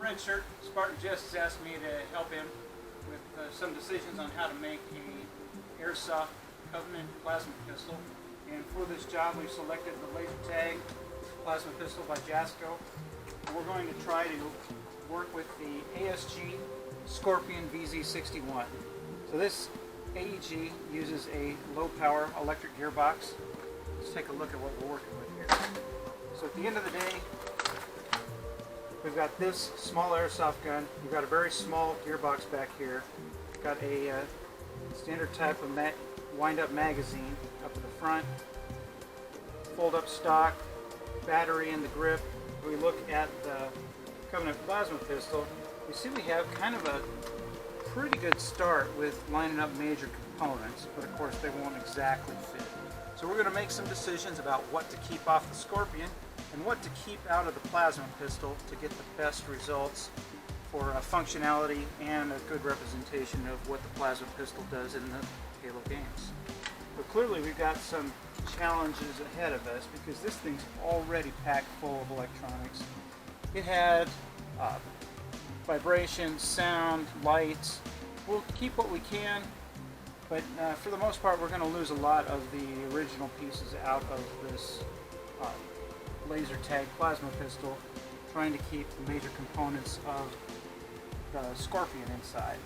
Redshirt, Spartan just asked me to help him with some decisions on how to make a Airsoft Covenant Plasma Pistol. And for this job we've selected the laser tag plasma pistol by Jasco. We're going to try to work with the ASG Scorpion VZ61. So this AEG uses a low power electric gearbox. Let's take a look at what we're working with here. So at the end of the day, we've got this small airsoft gun. We've got a very small gearbox back here. We've got a standard type of wind-up magazine up to the front, fold-up stock, battery in the grip. If we look at the Covenant Plasma Pistol, we see we have kind of a pretty good start with lining up major components, but of course they won't exactly fit. So we're going to make some decisions about what to keep off the Scorpion and what to keep out of the plasma pistol to get the best results for functionality and a good representation of what the plasma pistol does in the Halo games. But clearly we've got some challenges ahead of us because this thing's already packed full of electronics. It had vibration, sound, lights. We'll keep what we can, but for the most part we're going to lose a lot of the original pieces out of this laser tag plasma pistol, trying to keep the major components of the Scorpion inside.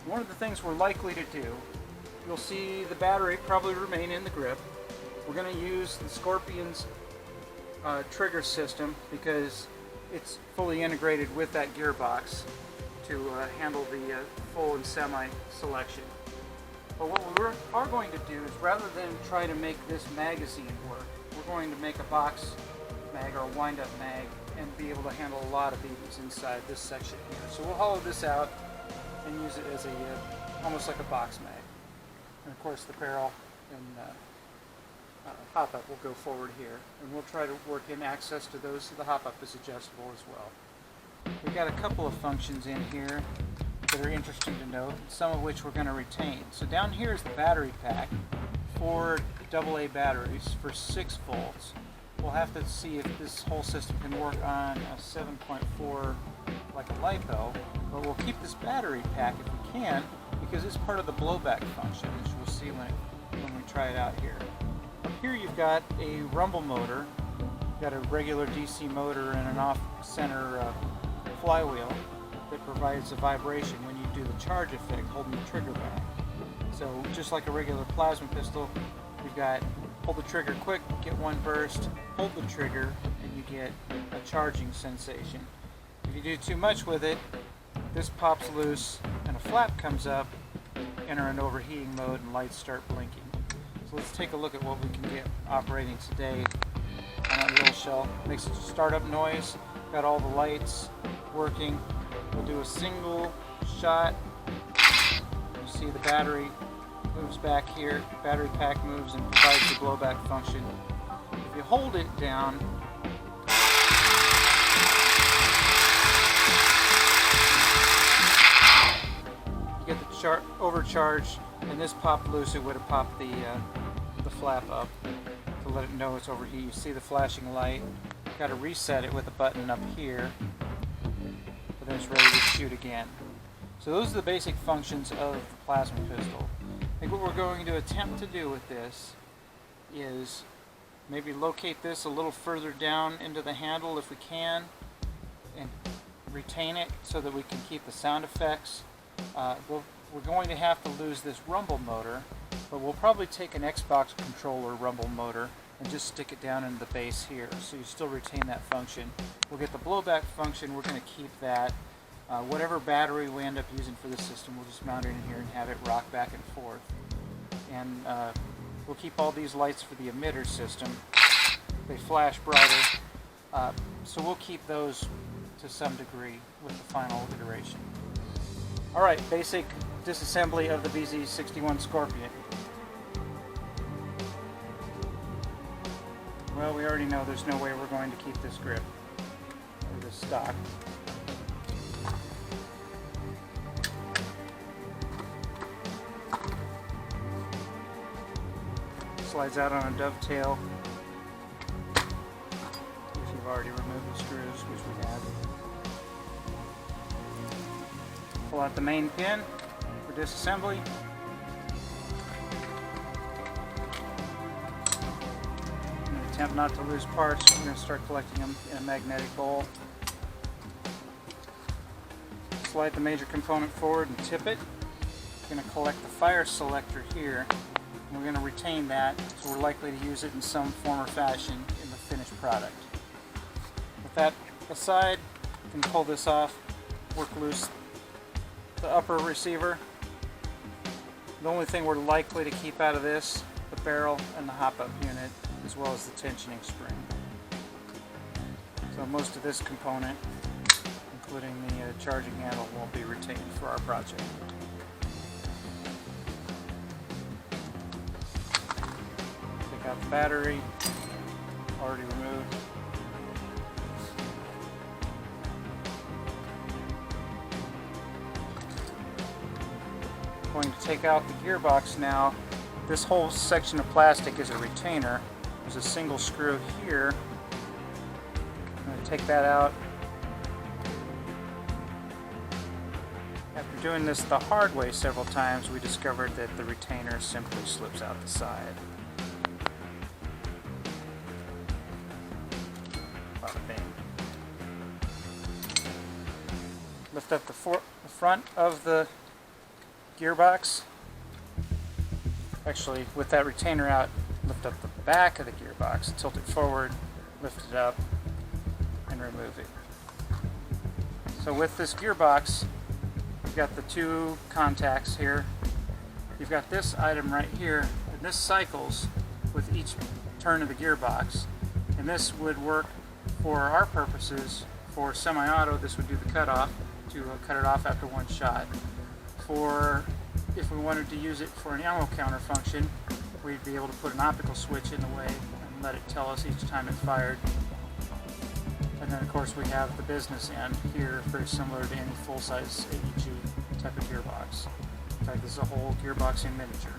One of the things we're likely to do, you'll see the battery probably remain in the grip. We're going to use the Scorpion's trigger system because it's fully integrated with that gearbox to handle the full and semi selection. But what we are going to do is, rather than try to make this magazine work, we're going to make a box mag or a wind-up mag and be able to handle a lot of these inside this section here. So we'll hollow this out and use it as a almost like a box mag. And of course the barrel and hop-up will go forward here, and we'll try to work in access to those so the hop-up is adjustable as well. We've got a couple of functions in here that are interesting to note, some of which we're going to retain. So down here is the battery pack, 4 AA batteries for 6 volts. We'll have to see if this whole system can work on a 7.4 like a LiPo, but we'll keep this battery pack if we can because it's part of the blowback function, which we'll see when we try it out here. Up here you've got a rumble motor. You've got a regular DC motor and an off-center flywheel that provides a vibration when you do the charge effect holding the trigger back. So just like a regular plasma pistol, you've got hold the trigger quick, get one burst, hold the trigger, and you get a charging sensation. If you do too much with it, this pops loose and a flap comes up, enter an overheating mode, and lights start blinking. So let's take a look at what we can get operating today on that little shell. Makes a startup noise, got all the lights working. We'll do a single shot. You see the battery moves back here, battery pack moves and provides the blowback function. If you hold it down, you get the overcharge, and this popped loose. It would have popped the flap up to let it know it's overheating. You see the flashing light. Got to reset it with a button up here, but then it's ready to shoot again. So those are the basic functions of the plasma pistol. I think what we're going to attempt to do with this is maybe locate this a little further down into the handle if we can, and retain it so that we can keep the sound effects. We're going to have to lose this rumble motor, but we'll probably take an Xbox controller rumble motor and just stick it down into the base here, so you still retain that function. We'll get the blowback function, we're going to keep that. Whatever battery we end up using for this system, we'll just mount it in here and have it rock back and forth. And we'll keep all these lights for the emitter system. They flash brighter, so we'll keep those to some degree with the final iteration. Alright, basic disassembly of the VZ61 Scorpion. Well, we already know there's no way we're going to keep this grip, or this stock. Slides out on a dovetail if you've already removed the screws, which we have. Pull out the main pin for disassembly. I'm going to attempt not to lose parts. We're going to start collecting them in a magnetic bowl. Slide the major component forward and tip it. We're going to collect the fire selector here. And we're going to retain that, so we're likely to use it in some form or fashion in the finished product. With that aside, you can pull this off, work loose the upper receiver. The only thing we're likely to keep out of this, the barrel and the hop-up unit, as well as the tensioning spring. So most of this component, including the charging handle, won't be retained for our project. Take out the battery, already removed. Going to take out the gearbox now. This whole section of plastic is a retainer. There's a single screw here. I'm going to take that out. After doing this the hard way several times, we discovered that the retainer simply slips out the side. Bada bing. Lift up the front of the gearbox. Actually, with that retainer out, lift up the back of the gearbox, tilt it forward, lift it up, and remove it. So with this gearbox, you've got the two contacts here. You've got this item right here, and this cycles with each turn of the gearbox. And this would work for our purposes. For semi-auto, this would do the cutoff, to cut it off after one shot. For if we wanted to use it for an ammo counter function, we'd be able to put an optical switch in the way and let it tell us each time it fired. And then of course we have the business end here, very similar to any full-size AEG type of gearbox. In fact, this is a whole gearbox in miniature.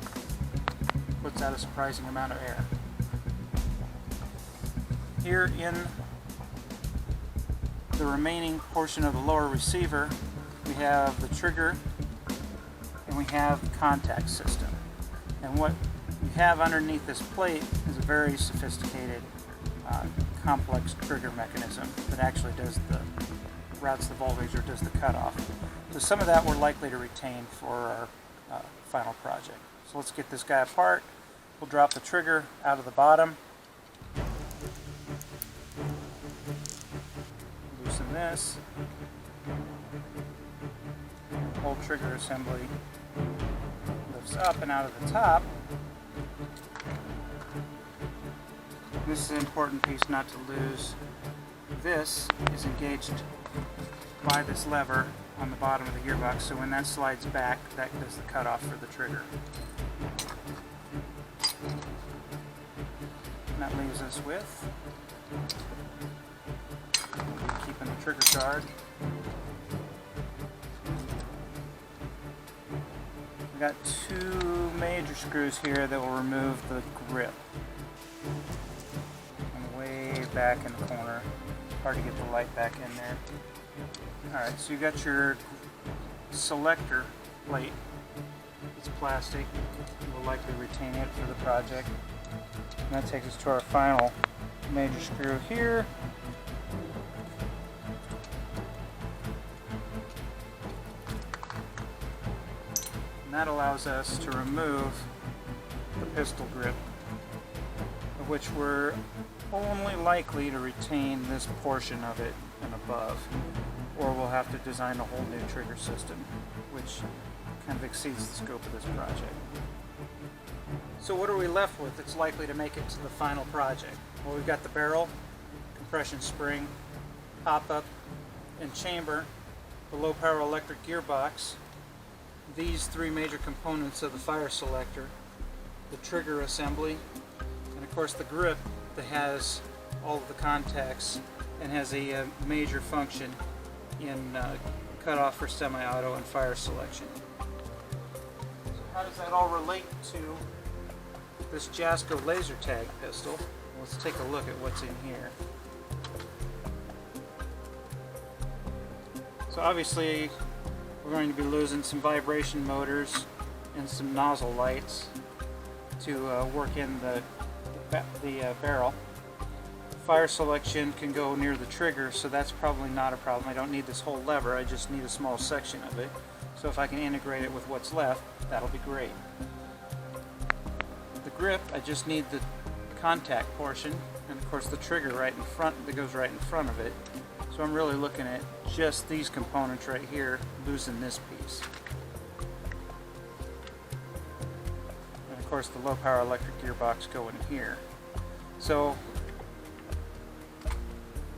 Puts out a surprising amount of air. Here in the remaining portion of the lower receiver, we have the trigger and we have the contact system. And what we have underneath this plate is a very sophisticated, complex trigger mechanism that actually routes the voltage or does the cutoff. So some of that we're likely to retain for our final project. So let's get this guy apart. We'll drop the trigger out of the bottom. Loosen this. Whole trigger assembly lifts up and out of the top. This is an important piece not to lose. This is engaged by this lever on the bottom of the gearbox, so when that slides back, that does the cutoff for the trigger. And that leaves us with keeping the trigger guard. We've got two major screws here that will remove the grip. And way back in the corner. Hard to get the light back in there. Alright, so you've got your selector plate. It's plastic. We'll likely retain it for the project. And that takes us to our final major screw here. And that allows us to remove the pistol grip, of which we're only likely to retain this portion of it and above, or we'll have to design a whole new trigger system, which kind of exceeds the scope of this project. So what are we left with that's likely to make it to the final project? Well, we've got the barrel, compression spring, pop-up, and chamber, the low-power electric gearbox, these three major components of the fire selector, the trigger assembly, and of course the grip that has all of the contacts and has a major function in cutoff for semi-auto and fire selection. So how does that all relate to this Jasco laser tag pistol? Let's take a look at what's in here. So obviously we're going to be losing some vibration motors and some nozzle lights to work in the barrel. Fire selection can go near the trigger, so that's probably not a problem. I don't need this whole lever, I just need a small section of it. So if I can integrate it with what's left, that'll be great. The grip, I just need the contact portion, and of course the trigger right in front, that goes right in front of it. So I'm really looking at just these components right here, losing this piece. And of course the low power electric gearbox going here. So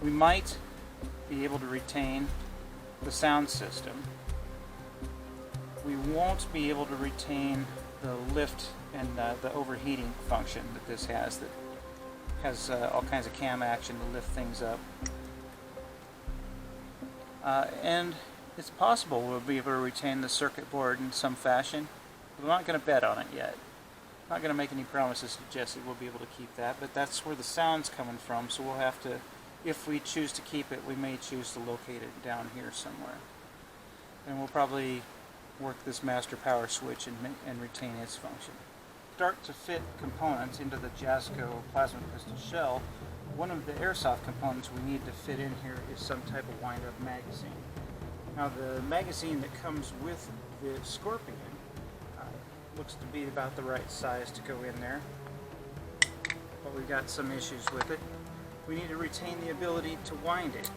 we might be able to retain the sound system. We won't be able to retain the lift and the overheating function that this has, that has all kinds of cam action to lift things up. And it's possible we'll be able to retain the circuit board in some fashion. I'm not going to bet on it yet. I'm not going to make any promises to Jesse we'll be able to keep that, but that's where the sound's coming from, so we'll have to, if we choose to keep it, we may choose to locate it down here somewhere. And we'll probably work this master power switch and retain its function. Start to fit components into the Jasco Plasma Pistol shell. One of the airsoft components we need to fit in here is some type of wind-up magazine. Now the magazine that comes with the Scorpion looks to be about the right size to go in there, but we've got some issues with it. We need to retain the ability to wind it.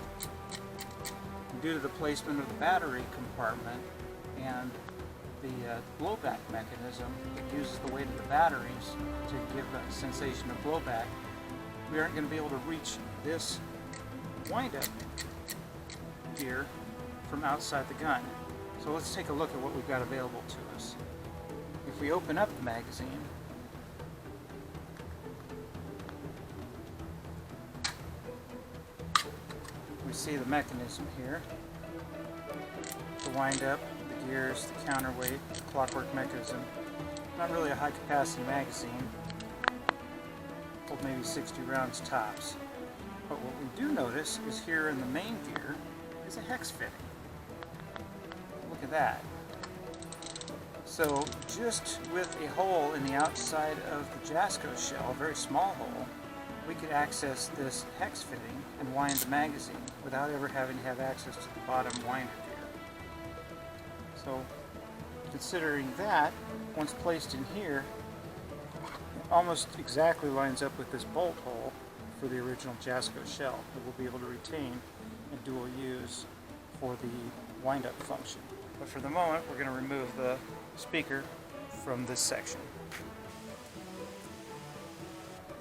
And due to the placement of the battery compartment and the blowback mechanism that uses the weight of the batteries to give a sensation of blowback, we aren't going to be able to reach this wind-up gear from outside the gun. So let's take a look at what we've got available to us. If we open up the magazine, we see the mechanism here. The wind-up, the gears, the counterweight, the clockwork mechanism. Not really a high-capacity magazine. Hold maybe 60 rounds tops. But what we do notice is here in the main gear is a hex fitting. Look at that. So just with a hole in the outside of the Jasco shell, a very small hole, we could access this hex fitting and wind the magazine without ever having to have access to the bottom winder gear. So considering that, once placed in here, it almost exactly lines up with this bolt hole for the original Jasco shell that we'll be able to retain and dual use for the wind-up function. But for the moment, we're going to remove the speaker from this section.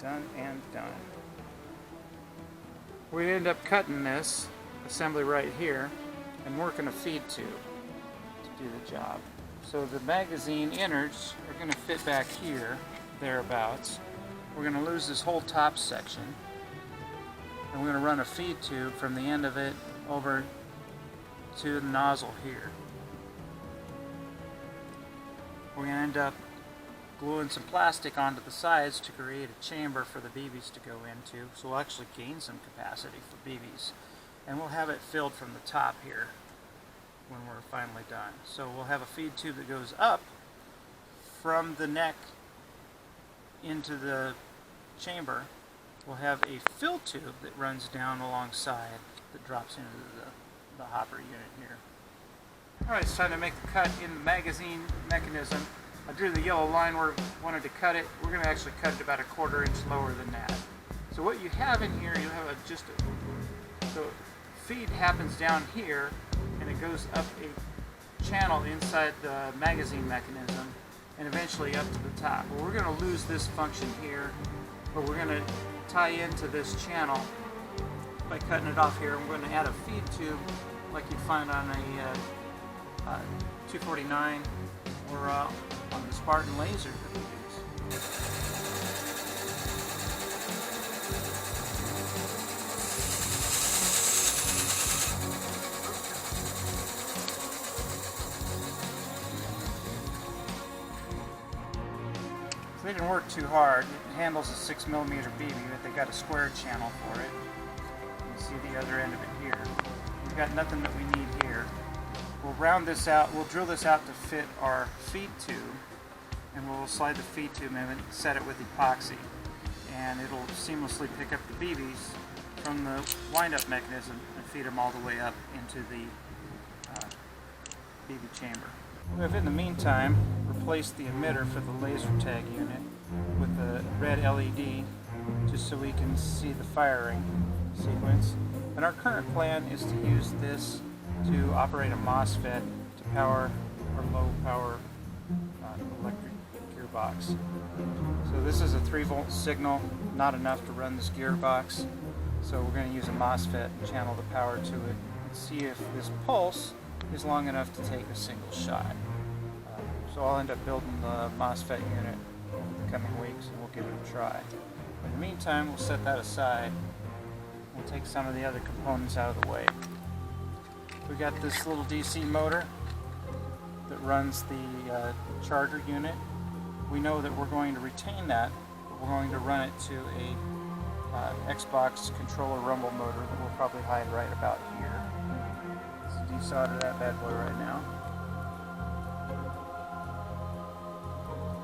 Done and done. We end up cutting this assembly right here and working a feed tube to do the job. So the magazine innards are going to fit back here, thereabouts. We're going to lose this whole top section, and we're going to run a feed tube from the end of it over to the nozzle here. We're going to end up gluing some plastic onto the sides to create a chamber for the BBs to go into, so we'll actually gain some capacity for BBs. And we'll have it filled from the top here when we're finally done. So we'll have a feed tube that goes up from the neck into the chamber. We'll have a fill tube that runs down alongside that drops into the hopper unit here. Alright, it's time to make the cut in the magazine mechanism. I drew the yellow line where I wanted to cut it. We're going to actually cut it about 1/4 inch lower than that. So what you have in here, you have so feed happens down here and it goes up a channel inside the magazine mechanism and eventually up to the top. Well, we're going to lose this function here, but we're going to tie into this channel by cutting it off here. We're going to add a feed tube like you'd find on a 249 or on the Spartan laser that we use. So they didn't work too hard. It handles a 6mm BB, but they got a square channel for it. You can see the other end of it here. We've got nothing that we need here. We'll round this out, we'll drill this out to fit our feed tube, and we'll slide the feed tube in and set it with epoxy. And it'll seamlessly pick up the BBs from the wind-up mechanism and feed them all the way up into the BB chamber. We have, in the meantime, replaced the emitter for the laser tag unit with a red LED, just so we can see the firing sequence. And our current plan is to use this to operate a MOSFET to power our low power electric gearbox. So this is a 3-volt signal, not enough to run this gearbox. So we're going to use a MOSFET and channel the power to it and see if this pulse is long enough to take a single shot. So I'll end up building the MOSFET unit in the coming weeks, and we'll give it a try. In the meantime, we'll set that aside. We'll take some of the other components out of the way. We got this little DC motor that runs the charger unit. We know that we're going to retain that, but we're going to run it to a Xbox controller rumble motor that we'll probably hide right about here. Let's desolder that bad boy right now.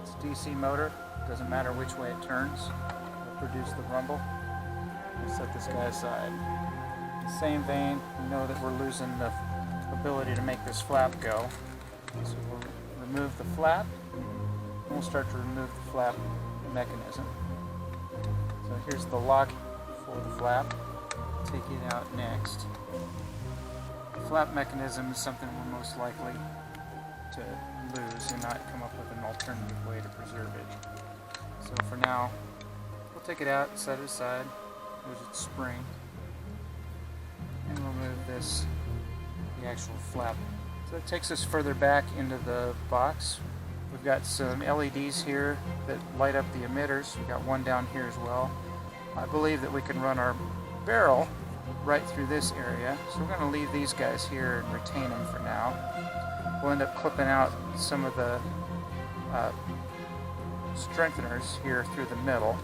It's a DC motor, doesn't matter which way it turns, it'll produce the rumble. We'll set this guy aside. In the same vein, we know that we're losing the ability to make this flap go. So we'll remove the flap, and we'll start to remove the flap mechanism. So here's the lock for the flap. Take it out next. The flap mechanism is something we're most likely to lose and not come up with an alternative way to preserve it. So for now, we'll take it out, set it aside. There's its spring. And we'll move this, the actual flap. So it takes us further back into the box. We've got some LEDs here that light up the emitters. We've got one down here as well. I believe that we can run our barrel right through this area. So we're going to leave these guys here and retain them for now. We'll end up clipping out some of the strengtheners here through the middle.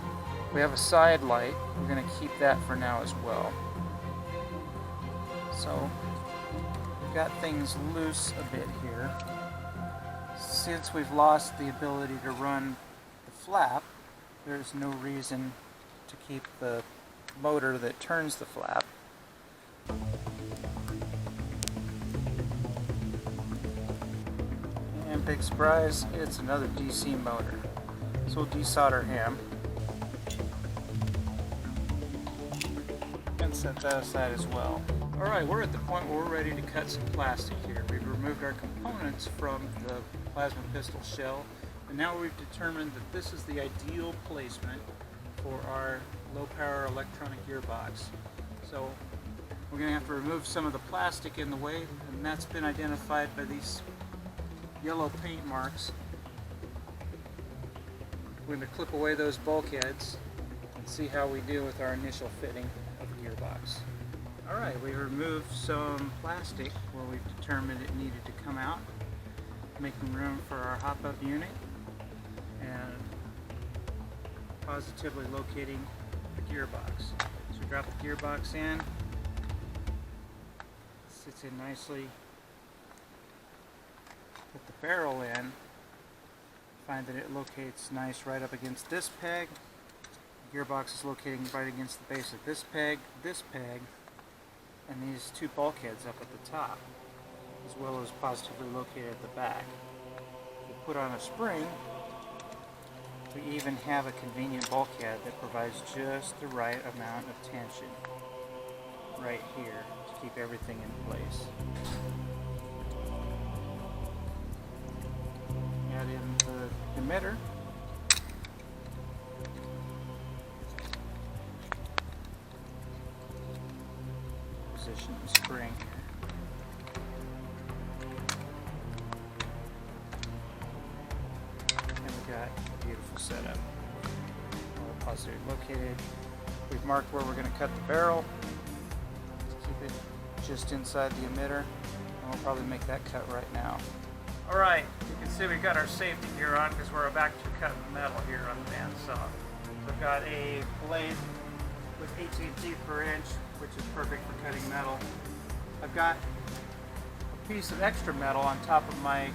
We have a side light. We're going to keep that for now as well. So we've got things loose a bit here. Since we've lost the ability to run the flap, there's no reason to keep the motor that turns the flap. And big surprise, it's another DC motor. So we'll desolder him and set that aside as well. Alright, we're at the point where we're ready to cut some plastic here. We've removed our components from the plasma pistol shell, and now we've determined that this is the ideal placement for our low power electronic gearbox. So we're going to have to remove some of the plastic in the way, and that's been identified by these yellow paint marks. We're going to clip away those bulkheads and see how we do with our initial fitting of the gearbox. Alright, we removed some plastic where we've determined it needed to come out, making room for our hop-up unit and positively locating the gearbox. So drop the gearbox in, sits in nicely, put the barrel in, find that it locates nice right up against this peg. The gearbox is locating right against the base of this peg, and these two bulkheads up at the top, as well as positively located at the back. We put on a spring. We even have a convenient bulkhead that provides just the right amount of tension right here to keep everything in place. Add in the emitter. Position the spring here. And we got a beautiful setup. All positively located. We've marked where we're going to cut the barrel. Let's keep it just inside the emitter, and we'll probably make that cut right now. Alright, you can see we've got our safety gear on because we're about to cut metal here on the bandsaw. So I've got a blade with 18 teeth per inch, which is perfect for cutting metal. I've got a piece of extra metal on top of my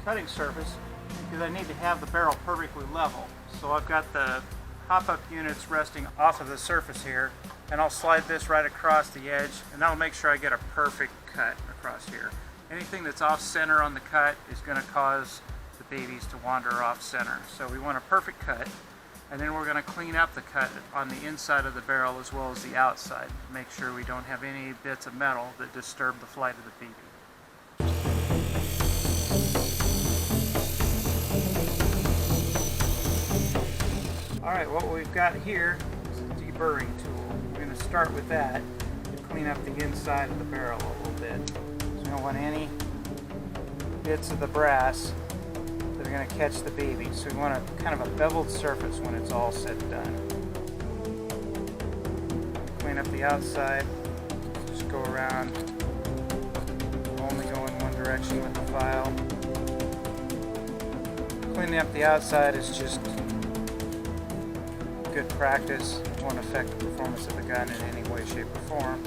cutting surface because I need to have the barrel perfectly level. So I've got the hop-up units resting off of the surface here, and I'll slide this right across the edge, and that'll make sure I get a perfect cut across here. Anything that's off center on the cut is going to cause the babies to wander off center. So we want a perfect cut, and then we're going to clean up the cut on the inside of the barrel as well as the outside. Make sure we don't have any bits of metal that disturb the flight of the baby. Alright, what we've got here is a deburring tool. We're going to start with that to clean up the inside of the barrel a little bit. So we don't want any bits of the brass that are going to catch the baby. So we want a kind of a beveled surface when it's all said and done. Clean up the outside. Just go around. Only go in one direction with the file. Cleaning up the outside is just good practice. It won't affect the performance of the gun in any way, shape, or form.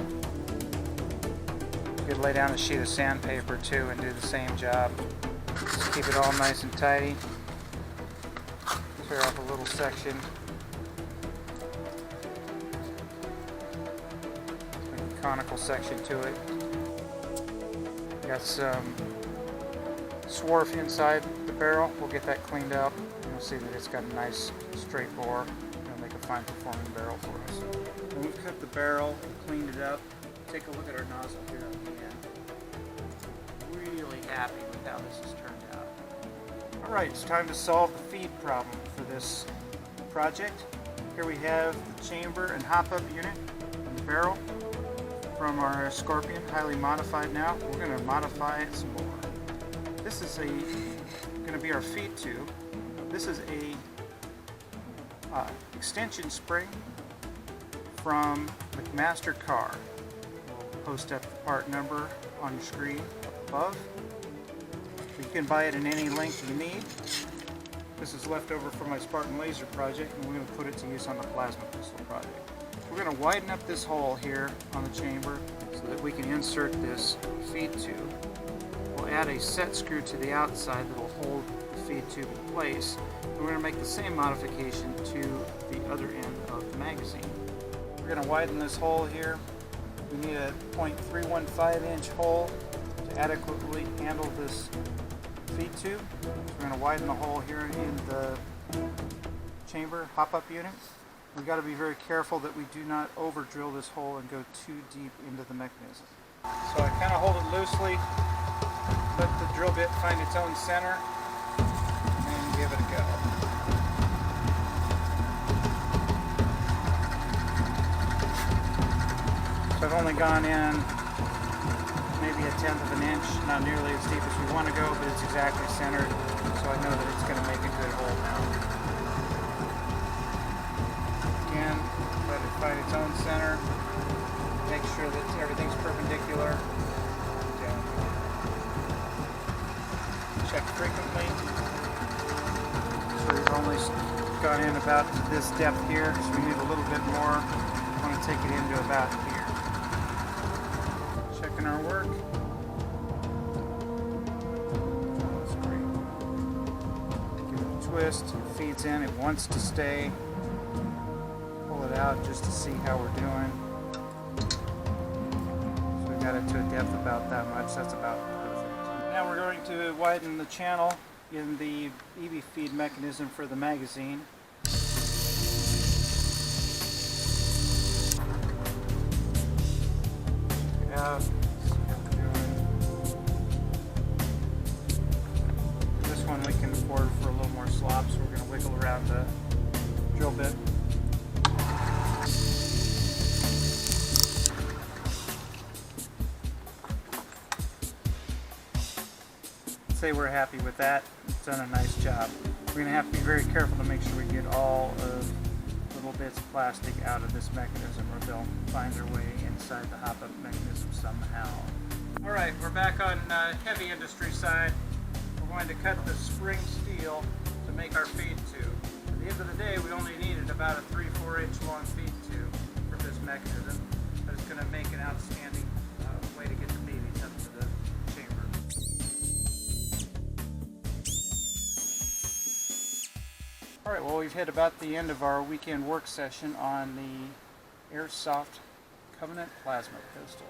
You could lay down a sheet of sandpaper too and do the same job. Just keep it all nice and tidy. Tear off a little section. Make a conical section to it. Got some swarf inside the barrel. We'll get that cleaned up. You'll see that it's got a nice straight bore. Make a fine performing barrel for us. When we've cut the barrel and cleaned it up, take a look at our nozzle here at the end. Really happy with how this has turned out. Alright, it's time to solve the feed problem for this project. Here we have the chamber and hop-up unit and the barrel from our Scorpion, highly modified now. We're going to modify it some more. This is going to be our feed tube. This is a extension spring from McMaster Car. We'll post up the part number on your screen above. You can buy it in any length you need. This is left over from my Spartan laser project, and we're going to put it to use on the plasma pistol project. We're going to widen up this hole here on the chamber so that we can insert this feed tube. We'll add a set screw to the outside that will hold the feed tube in place. We're going to make the same modification to the other end of the magazine. We're going to widen this hole here. We need a 0.315 inch hole to adequately handle this feed tube. So we're going to widen the hole here in the chamber hop-up unit. We've got to be very careful that we do not over drill this hole and go too deep into the mechanism. So I kind of hold it loosely, let the drill bit find its own center, and give it a go. So I've only gone in maybe 1/10 of an inch, not nearly as deep as we want to go, but it's exactly centered, so I know that it's going to make a good hole now. Again, let it find its own center, make sure that everything's perpendicular. Check frequently. So we've only gone in about this depth here, so we need a little bit more. I want to take it into about here. Checking our work. That's great. Give it a twist. It feeds in. It wants to stay. Pull it out just to see how we're doing. So we got it to a depth about that much. That's about perfect. Now we're going to widen the channel in the BB feed mechanism for the magazine. This one we can afford for a little more slop, so we're going to wiggle around the drill bit. Say we're happy with that. It's done a nice job. We're going to have to be very careful to make sure we get all of the little bits of plastic out of this mechanism, or they'll find their way inside the hop-up mechanism somehow. Alright, we're back on heavy industry side. We're going to cut the spring steel to make our feed tube. At the end of the day, we only needed about a 3-4 inch long feed tube for this mechanism, but it's going to make an outstanding way to get the babies Alright, well, we've hit about the end of our weekend work session on the Airsoft Covenant Plasma Pistol.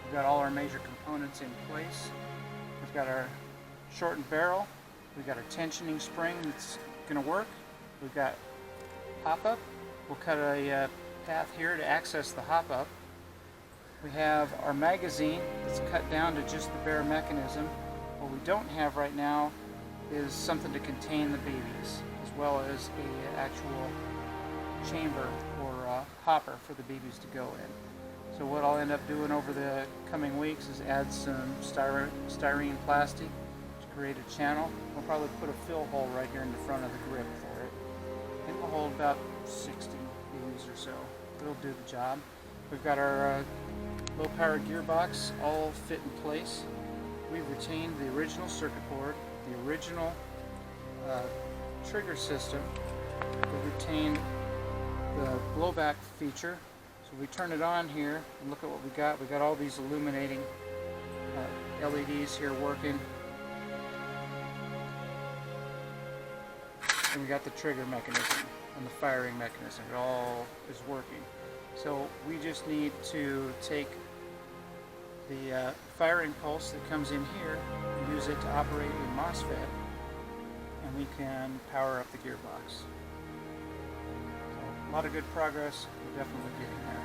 We've got all our major components in place. We've got our shortened barrel. We've got our tensioning spring that's going to work. We've got hop-up. We'll cut a path here to access the hop-up. We have our magazine that's cut down to just the bare mechanism. What we don't have right now is something to contain the BBs, as well as an actual chamber or hopper for the BBs to go in. So what I'll end up doing over the coming weeks is add some styrene plastic to create a channel. We'll probably put a fill hole right here in the front of the grip for it. It will hold about 60 BBs or so. It'll do the job. We've got our low-power gearbox all fit in place. We've retained the original circuit board, the original trigger system. We've retained the blowback feature. So we turn it on here and look at what we got. We got all these illuminating LEDs here working. And we got the trigger mechanism and the firing mechanism. It all is working. So we just need to take the firing pulse that comes in here and use it to operate a MOSFET, and we can power up the gearbox. So a lot of good progress. We're definitely getting there.